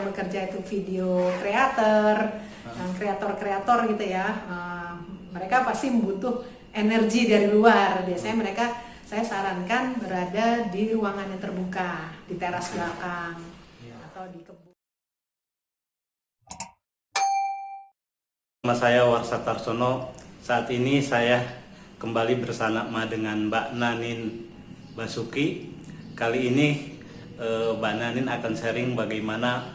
bekerja itu video creator, kreator-kreator gitu ya. Mereka pasti butuh energi dari luar. Biasanya mereka, saya sarankan berada di ruangan yang terbuka, di teras belakang atau di kebun. Nama saya Warsa Tarsono. Saat ini saya kembali bersama dengan Mbak Nanin Basuki. Kali ini Mbak Nanin akan sharing bagaimana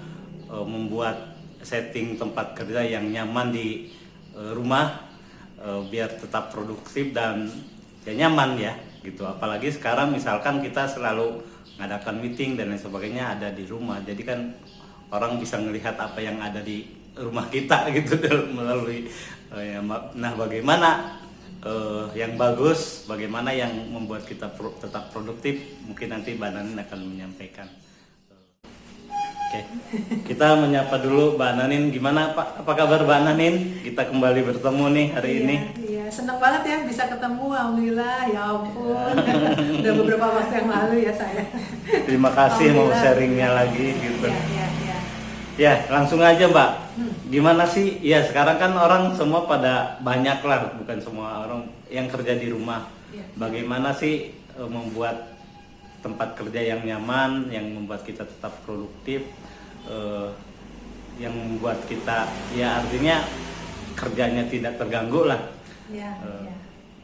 membuat setting tempat kerja yang nyaman di rumah, biar tetap produktif dan ya nyaman ya gitu. Apalagi sekarang misalkan kita selalu ngadakan meeting dan lain sebagainya ada di rumah, jadi kan orang bisa melihat apa yang ada di rumah kita gitu melalui nah bagaimana yang bagus, bagaimana yang membuat kita tetap produktif, mungkin nanti Mbak Nanin akan menyampaikan. Oke, kita menyapa dulu Mbak Nanin. Gimana Pak? Apa kabar Mbak Nanin? Kita kembali bertemu nih hari ini. Iya, senang banget ya bisa ketemu, alhamdulillah. Ya ampun, udah beberapa waktu yang lalu ya saya. Terima kasih mau sharingnya lagi gitu. Iya. Ya, langsung aja Mbak. Gimana sih? Ya sekarang kan orang semua pada banyak lah, bukan semua orang yang kerja di rumah. Bagaimana sih membuat tempat kerja yang nyaman, yang membuat kita tetap produktif, yang membuat kita ya artinya kerjanya tidak terganggu lah.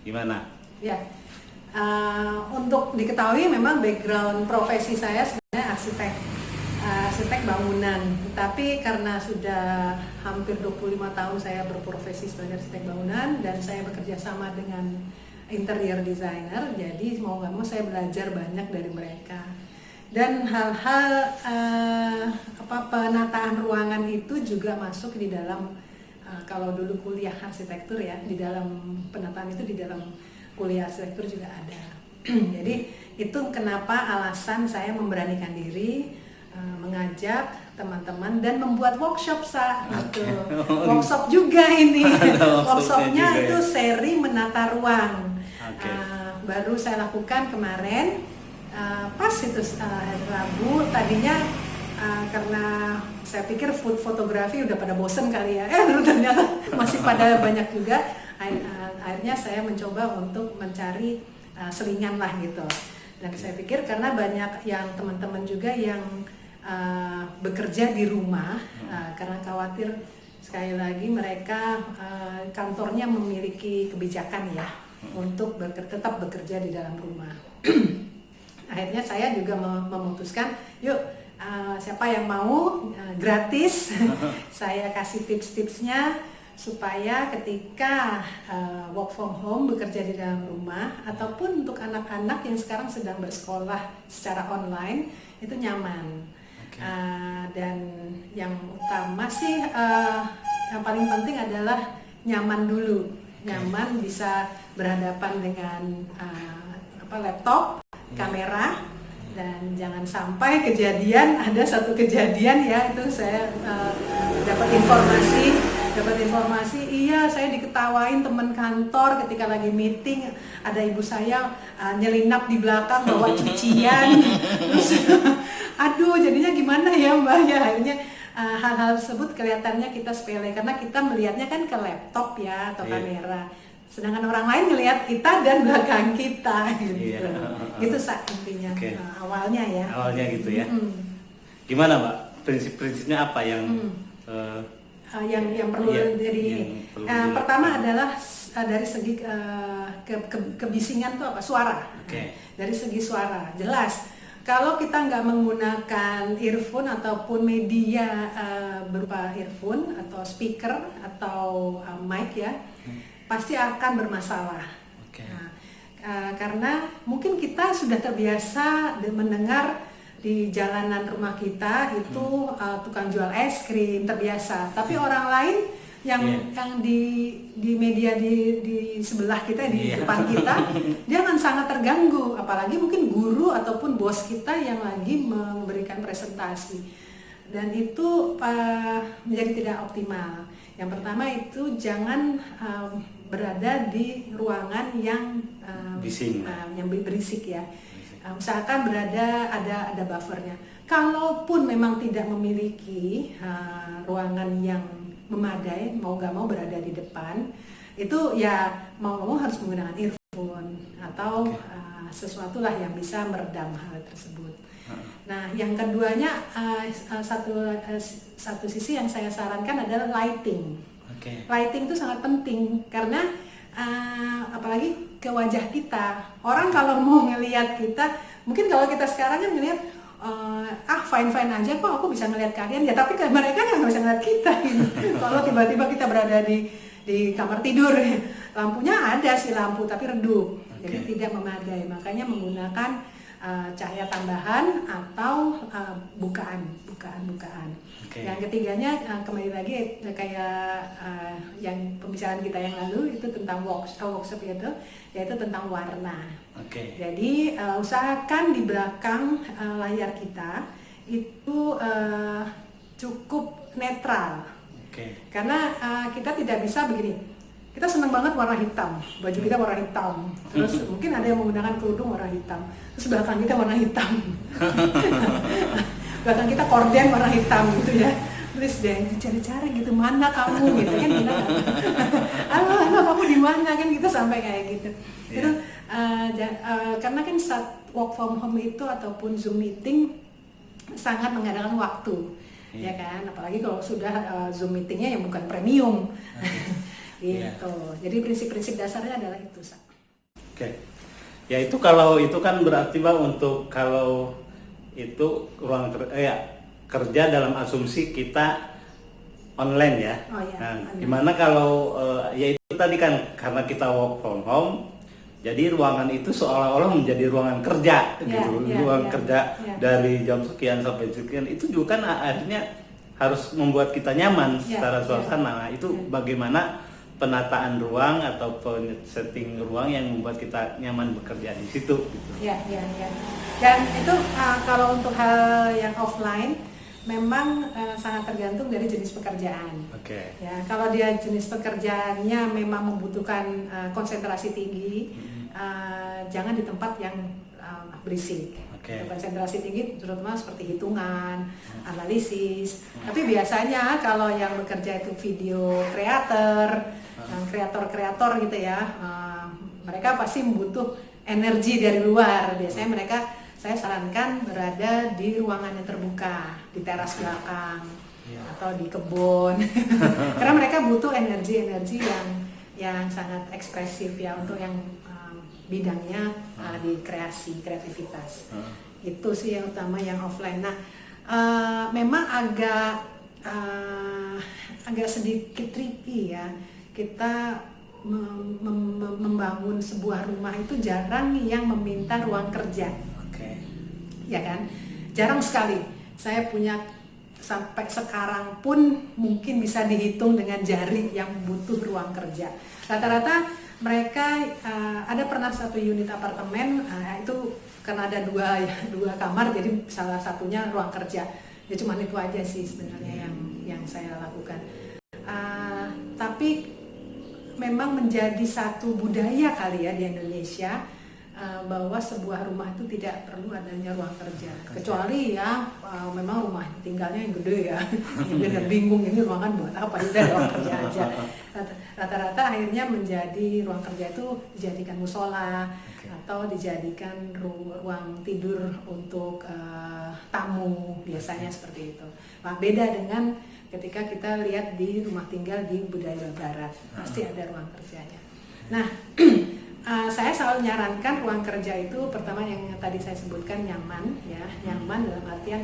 Gimana? Ya, untuk diketahui memang background profesi saya sebenarnya arsitek bangunan, tapi karena sudah hampir 25 tahun saya berprofesi sebagai arsitek bangunan dan saya bekerja sama dengan interior designer, jadi mau nggak mau saya belajar banyak dari mereka. Dan hal-hal penataan ruangan itu juga masuk di dalam kalau dulu kuliah arsitektur ya, di dalam penataan itu di dalam kuliah arsitektur juga ada. Jadi itu kenapa alasan saya memberanikan diri mengajak teman-teman dan membuat workshop gitu. Workshop juga ini. Workshopnya itu seri menata ruang. Baru saya lakukan kemarin pas itu hari Rabu. Tadinya karena saya pikir food fotografi udah pada bosen kali ya, ternyata masih pada banyak juga. Akhirnya saya mencoba untuk mencari selingan lah gitu. Dan saya pikir karena banyak yang teman-teman juga yang bekerja di rumah, karena khawatir sekali lagi mereka kantornya memiliki kebijakan ya untuk tetap bekerja di dalam rumah. Akhirnya saya juga memutuskan, yuk siapa yang mau gratis saya kasih tips-tipsnya supaya ketika work from home, bekerja di dalam rumah, ataupun untuk anak-anak yang sekarang sedang bersekolah secara online itu nyaman. Dan yang utama sih yang paling penting adalah nyaman dulu, nyaman bisa berhadapan dengan laptop, kamera, dan jangan sampai ada satu kejadian ya, itu saya dapat informasi, iya saya diketawain teman kantor ketika lagi meeting, ada ibu saya nyelinap di belakang bawa cucian, terus aduh jadinya gimana ya Mbak ya, akhirnya hal-hal tersebut kelihatannya kita sepele karena kita melihatnya kan ke laptop ya atau kamera, sedangkan orang lain ngelihat kita dan belakang kita gitu. Gitu intinya awalnya ya. Awalnya gitu ya. Gimana Mbak? Prinsip-prinsipnya apa yang yang perlu pertama adalah dari segi kebisingan tuh apa? Suara. Dari segi suara jelas. Kalau kita nggak menggunakan earphone ataupun media berupa earphone atau speaker atau mic ya, pasti akan bermasalah. Karena mungkin kita sudah terbiasa mendengar di jalanan rumah kita itu tukang jual es krim terbiasa, tapi orang lain yang di media di sebelah kita, di depan kita, dia akan sangat terganggu, apalagi mungkin guru ataupun bos kita yang lagi memberikan presentasi, dan itu menjadi tidak optimal. Yang pertama itu jangan berada di ruangan yang berisik ya. Usahakan ada buffernya. Kalaupun memang tidak memiliki ruangan yang memadai, mau gak mau berada di depan, itu ya mau gak mau harus menggunakan earphone atau sesuatu lah yang bisa meredam hal tersebut. Nah, yang keduanya satu sisi yang saya sarankan adalah lighting. Lighting itu sangat penting karena apalagi ke wajah kita. Orang kalau mau ngelihat kita, mungkin kalau kita sekarang kan ngelihat fine aja kok, aku bisa ngelihat kalian ya, tapi mereka nggak bisa ngelihat kita gitu. Kalau tiba-tiba kita berada di kamar tidur, lampunya ada sih lampu tapi redup, jadi tidak memadai. Makanya menggunakan cahaya tambahan atau bukaan. Yang ketiganya kembali lagi kayak yang pembicaraan kita yang lalu itu tentang workshop itu, yaitu tentang warna. Jadi usahakan di belakang layar kita itu cukup netral. Karena kita tidak bisa begini. Kita senang banget warna hitam, baju kita warna hitam, terus mungkin ada yang menggunakan kerudung warna hitam, terus belakang kita warna hitam, belakang kita korden warna hitam gitu ya, terus deh cari-cari gitu, mana kamu gitu kan, kita halo kamu di mana kan, kita sampai kayak gitu. Itu karena kan saat work from home itu ataupun Zoom meeting sangat mengadakan waktu, ya kan, apalagi kalau sudah Zoom meetingnya yang bukan premium. Gitu. Jadi prinsip-prinsip dasarnya adalah itu. Ya itu kalau itu kan berarti Mbak untuk kalau itu ruang kerja dalam asumsi kita online ya. Gimana kalau ya itu tadi kan karena kita work from home, jadi ruangan itu seolah-olah menjadi ruangan kerja gitu. Ruang kerja dari jam sekian sampai sekian itu juga kan akhirnya harus membuat kita nyaman secara suasana. Nah, itu bagaimana penataan ruang atau setting ruang yang membuat kita nyaman bekerja di situ gitu. Dan itu kalau untuk hal yang offline memang sangat tergantung dari jenis pekerjaan. Ya, kalau dia jenis pekerjaannya memang membutuhkan konsentrasi tinggi, jangan di tempat yang berisik. Konsentrasi tinggi terutama seperti hitungan, analisis. Tapi biasanya kalau yang bekerja itu video kreator, kreator gitu ya, mereka pasti butuh energi dari luar. Biasanya saya sarankan berada di ruangan yang terbuka, di teras belakang atau di kebun, karena mereka butuh energi yang sangat ekspresif ya untuk yang bidangnya di kreativitas. Itu sih yang utama yang offline. Nah, memang agak sedikit tricky ya. Kita membangun sebuah rumah itu jarang yang meminta ruang kerja. Ya kan? Jarang sekali. Saya punya sampai sekarang pun mungkin bisa dihitung dengan jari yang butuh ruang kerja. Rata-rata mereka ada pernah satu unit apartemen itu karena ada dua kamar, jadi salah satunya ruang kerja. Ya cuma itu aja sih sebenarnya yang saya lakukan. Tapi memang menjadi satu budaya kali ya di Indonesia bahwa sebuah rumah itu tidak perlu adanya ruang kerja, kecuali ya memang rumah tinggalnya yang gede ya, yang bingung ini ruangan buat apa, tidak ruang kerja aja. Rata-rata akhirnya menjadi ruang kerja itu dijadikan musola atau dijadikan ruang tidur untuk tamu, biasanya seperti itu. Nah, beda dengan ketika kita lihat di rumah tinggal di budaya barat, pasti ada ruang kerjanya. Nah, saya selalu menyarankan ruang kerja itu pertama yang tadi saya sebutkan nyaman ya, nyaman dalam artian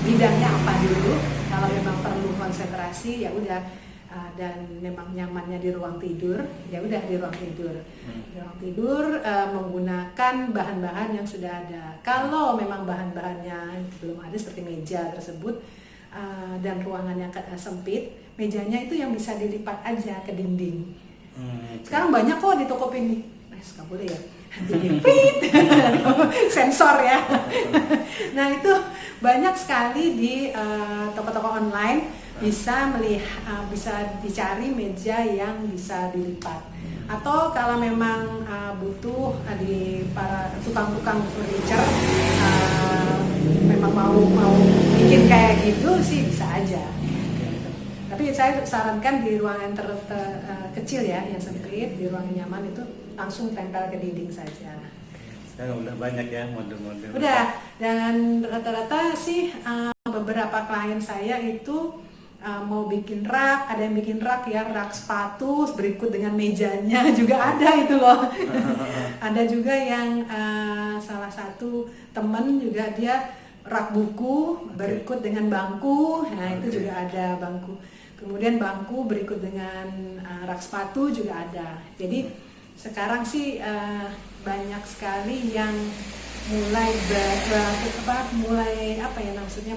bidangnya apa dulu. Kalau memang perlu konsentrasi ya udah, dan memang nyamannya di ruang tidur ya udah di ruang tidur. Di ruang tidur menggunakan bahan-bahan yang sudah ada. Kalau memang bahan-bahannya belum ada seperti meja tersebut dan ruangannya sempit, mejanya itu yang bisa dilipat aja ke dinding. Sekarang banyak kok di Tokopedia, nggak boleh ya, dilipit, sensor ya. Nah itu banyak sekali di toko-toko online bisa melihat, bisa dicari meja yang bisa dilipat. Atau kalau memang butuh di para tukang-tukang furniture memang mau bikin kayak gitu sih bisa aja. Tapi saya sarankan di ruangan kecil ya, yang sempit, di ruangan nyaman itu langsung tempel ke dinding saja. Saya udah banyak ya model-model. Udah, dan rata-rata sih beberapa klien saya itu mau bikin rak, ada yang bikin rak ya, rak sepatu berikut dengan mejanya juga ada itu loh. Ada juga yang salah satu temen juga dia rak buku berikut dengan bangku, nah itu juga ada bangku. Kemudian bangku berikut dengan rak sepatu juga ada. Jadi sekarang sih banyak sekali yang mulai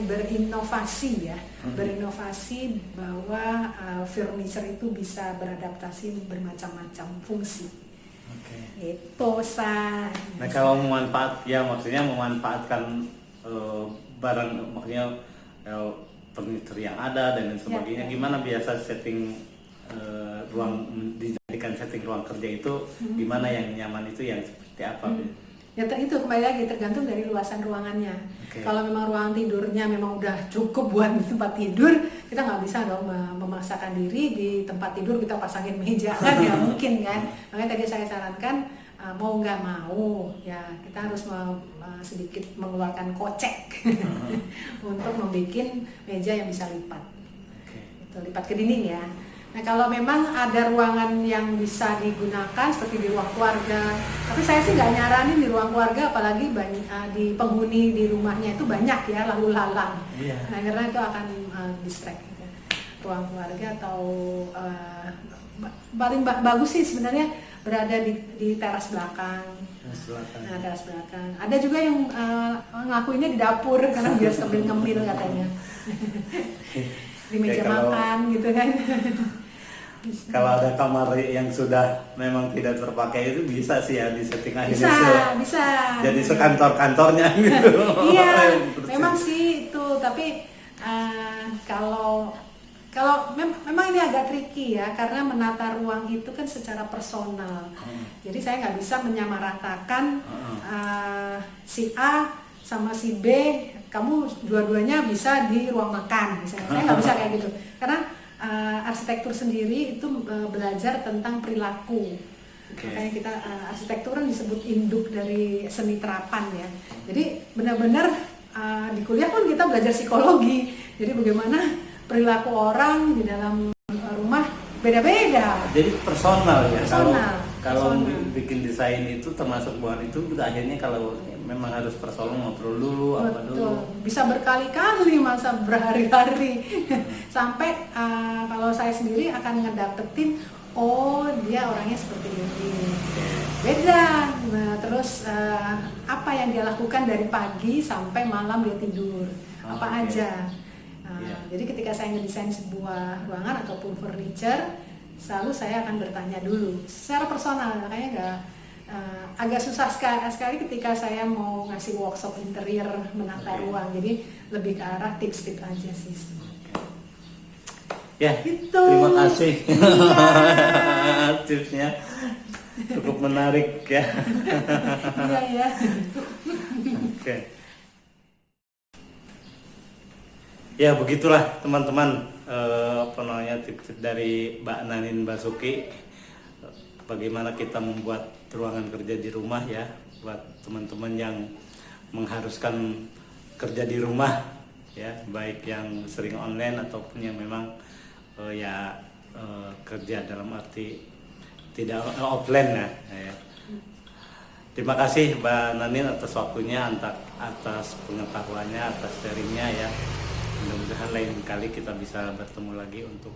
berinovasi ya, berinovasi bahwa furniture itu bisa beradaptasi bermacam-macam fungsi. Itu sah. Nah kalau maksudnya memanfaatkan barang, maksudnya furniture yang ada dan sebagainya, gimana biasa setting ruang, dijadikan setting ruang kerja itu gimana yang nyaman, itu yang seperti apa? Ya itu kembali lagi tergantung dari luasan ruangannya. Kalau memang ruang tidurnya memang udah cukup buat tempat tidur, kita nggak bisa dong memaksakan diri di tempat tidur kita pasangin meja, kan nggak mungkin kan. Makanya tadi saya sarankan mau nggak mau ya kita harus sedikit mengeluarkan kocek untuk membuat meja yang bisa lipat. Itu lipat ke dinding ya. Nah kalau memang ada ruangan yang bisa digunakan seperti di ruang keluarga, tapi saya sih nggak nyaranin di ruang keluarga, apalagi banyak di penghuni di rumahnya itu banyak ya lalu lalang. Nah karena itu akan distract gitu. Ruang keluarga atau paling bagus sih sebenarnya berada di teras belakang. Nah teras belakang. Ada juga yang ngakuinnya di dapur karena biasa ngemil katanya. Di meja makan gitu kan. Kalau ada kamar yang sudah memang tidak terpakai itu bisa sih ya di setting akhirnya bisa jadi sekantor-kantornya gitu. Iya memang sih itu, tapi kalau memang ini agak tricky ya, karena menata ruang itu kan secara personal. Jadi saya nggak bisa menyamaratakan si A sama si B, kamu dua-duanya bisa di ruang makan misalnya. Saya nggak bisa kayak gitu, karena arsitektur sendiri itu belajar tentang perilaku. Makanya kita arsitektur kan disebut induk dari seni terapan ya. Jadi benar-benar di kuliah pun kita belajar psikologi. Jadi bagaimana perilaku orang di dalam rumah beda-beda. Jadi personal ya. Kalau bikin desain itu termasuk buat itu akhirnya kalau memang harus personal, ngobrol dulu. Betul. Apa dulu. Bisa berkali-kali, masa berhari-hari. Sampai kalau saya sendiri akan ngedapetin, oh dia orangnya seperti ini. Beda. Nah, terus apa yang dia lakukan dari pagi sampai malam dia tidur. Apa aja. Jadi ketika saya ngedesain sebuah ruangan ataupun furniture, selalu saya akan bertanya dulu secara personal. Makanya nggak agak susah sekali ketika saya mau ngasih workshop interior menata ruang. Jadi lebih ke arah tips-tips aja sih. Ya, gitu. Terima kasih. Iya. Tipsnya cukup menarik ya. Iya ya. Oke. Ya begitulah teman-teman, tips dari Mbak Nanin Basuki, bagaimana kita membuat ruangan kerja di rumah ya, buat teman-teman yang mengharuskan kerja di rumah ya, baik yang sering online ataupun yang memang kerja dalam arti tidak offline ya. Terima kasih Mbak Nanin atas waktunya, atas pengetahuannya, atas sharingnya ya. Mudah-mudahan lain kali kita bisa bertemu lagi untuk